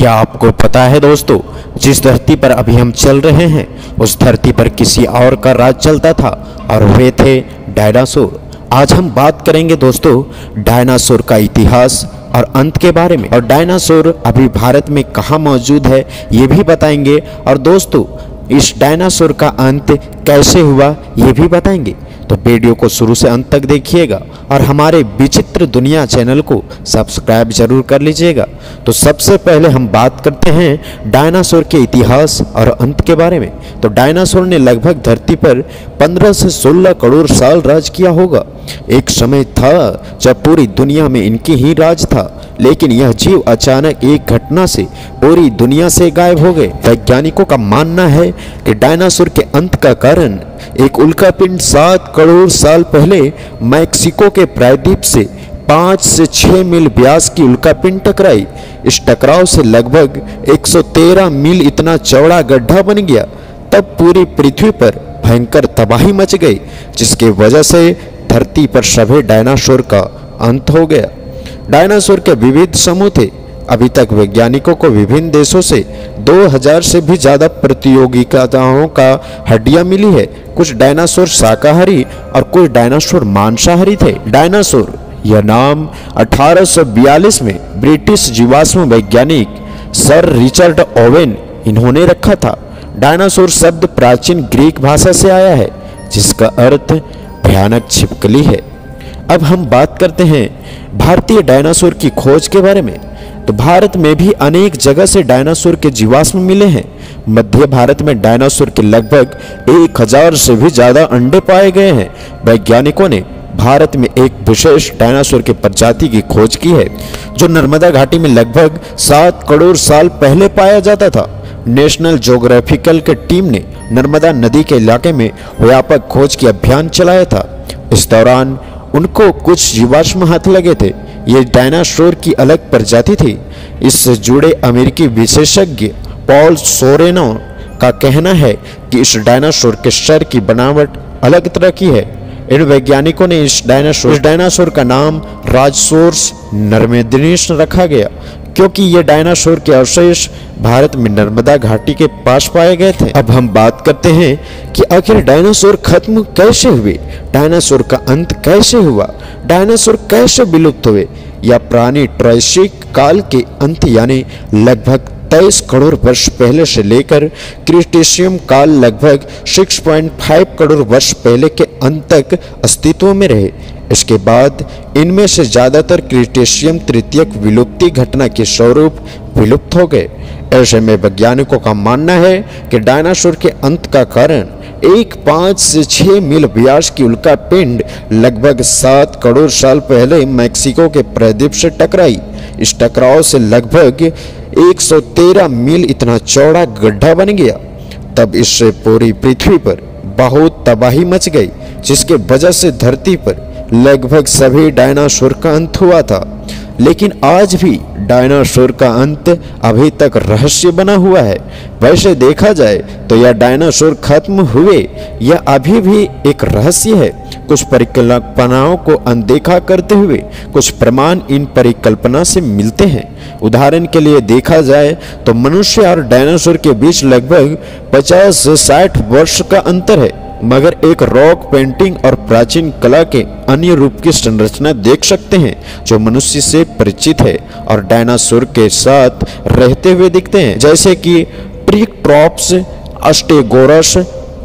क्या आपको पता है दोस्तों, जिस धरती पर अभी हम चल रहे हैं उस धरती पर किसी और का राज चलता था और वे थे डायनासोर। आज हम बात करेंगे दोस्तों डायनासोर का इतिहास और अंत के बारे में, और डायनासोर अभी भारत में कहाँ मौजूद है ये भी बताएंगे। और दोस्तों इस डायनासोर का अंत कैसे हुआ ये भी बताएंगे। तो वीडियो को शुरू से अंत तक देखिएगा और हमारे विचित्र दुनिया चैनल को सब्सक्राइब जरूर कर लीजिएगा। तो सबसे पहले हम बात करते हैं डायनासोर के इतिहास और अंत के बारे में। तो डायनासोर ने लगभग धरती पर 15 से 16 करोड़ साल राज किया होगा। एक समय था जब पूरी दुनिया में इनकी ही राज था, लेकिन यह जीव अचानक एक घटना से पूरी दुनिया से गायब हो गए। वैज्ञानिकों का मानना है कि डायनासोर के अंत का कारण एक उल्कापिंड 7 करोड़ साल पहले मैक्सिको के प्रायद्वीप से 5 से 6 मील व्यास की उल्कापिंड टकराई। इस टकराव से लगभग 113 मील इतना चौड़ा गड्ढा बन गया। तब पूरी पृथ्वी पर भयंकर तबाही मच गई, जिसकी वजह से धरती पर सभी डायनासोर का अंत हो गया। डायनासोर के विविध समूह थे। अभी तक वैज्ञानिकों को विभिन्न देशों से 2000 से भी ज्यादा प्रतियोगिताओं का हड्डियां मिली है। कुछ डायनासोर शाकाहारी और कुछ डायनासोर मांसाहारी थे। डायनासोर यह नाम 1842 में ब्रिटिश जीवाश्म वैज्ञानिक सर रिचर्ड ओवेन इन्होंने रखा था। डायनासोर शब्द प्राचीन ग्रीक भाषा से आया है, जिसका अर्थ भयानक छिपकली है। अब हम बात करते हैं भारतीय डायनासोर की खोज के बारे में। तो भारत में भी अनेक जगह से डायनासोर के जीवाश्म मिले हैं। मध्य भारत में डायनासोर के लगभग 1000 से भी ज्यादा अंडे पाए गए हैं। वैज्ञानिकों ने भारत में एक विशेष डायनासोर की प्रजाति की खोज की है, जो नर्मदा घाटी में लगभग 7 करोड़ साल पहले पाया जाता था। नेशनल ज्योग्राफिकल के टीम ने नर्मदा नदी के इलाके में व्यापक खोज की अभियान चलाया था। इस दौरान उनको कुछ जीवाश्म हाथ लगे थे। ये डायनासोर की अलग प्रजाति थी। इससे जुड़े अमेरिकी विशेषज्ञ पॉल सोरेनो का कहना है कि इस डायनासोर के सर की बनावट अलग तरह की है। इन वैज्ञानिकों ने इस डायनासोर का नाम राजसोर्स नर्मेदिनिस रखा गया, क्योंकि ये डायनासोर के अवशेष भारत में नर्मदा घाटी के पास पाए गए थे। अब हम बात करते हैं कि आखिर डायनासोर खत्म कैसे हुए, डायनासोर का अंत कैसे हुआ, डायनासोर कैसे विलुप्त हुए। या प्राणी ट्रायसिक काल के अंत यानी लगभग 23 करोड़ वर्ष पहले से लेकर क्रिटेशियम काल लगभग 6.5 करोड़ वर्ष पहले के अंत तक अस्तित्व में रहे। इसके बाद इनमें से ज्यादातर क्रिटेशियम तृतीयक विलुप्ति घटना के स्वरूप विलुप्त हो गए। ऐसे में वैज्ञानिकों का मानना है कि डायनासोर के अंत का कारण एक 5 से 6 मील व्यास की उल्कापिंड लगभग 7 करोड़ साल पहले मैक्सिको के प्रायद्वीप से टकराई। इस टकराव से लगभग 113 मील इतना चौड़ा गड्ढा बन गया। तब इससे पूरी पृथ्वी पर बहुत तबाही मच गई, जिसके वजह से धरती पर लगभग सभी डायनासोर का अंत हुआ था। लेकिन आज भी डायनासोर का अंत अभी तक रहस्य बना हुआ है। वैसे देखा जाए तो यह डायनासोर खत्म हुए यह अभी भी एक रहस्य है। कुछ परिकल्पनाओं को अनदेखा करते हुए कुछ प्रमाण इन परिकल्पना से मिलते हैं। उदाहरण के लिए देखा जाए तो मनुष्य और डायनासोर के बीच लगभग 50 से 60 वर्ष का अंतर है, मगर एक रॉक पेंटिंग और प्राचीन कला के अन्य रूप की संरचना देख सकते हैं जो मनुष्य से परिचित है और डायनासोर के साथ रहते हुए दिखते हैं, जैसे कि ट्रिकेटॉप्स, अस्टेगोरस,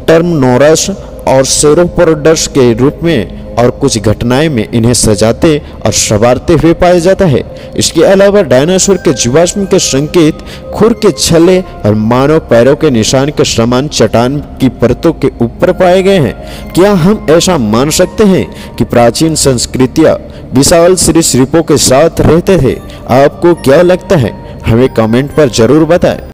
टर्मनोरस और सेरोपोडस के रूप में। और कुछ घटनाएं में इन्हें सजाते और संवारते हुए पाया जाता है। इसके अलावा डायनासोर के जीवाश्म के संकेत खुर के छल्ले और मानव पैरों के निशान के समान चट्टान की परतों के ऊपर पाए गए हैं। क्या हम ऐसा मान सकते हैं कि प्राचीन संस्कृतियां विशाल सरीसृपों के साथ रहते थे? आपको क्या लगता है? हमें कमेंट पर जरूर बताएं।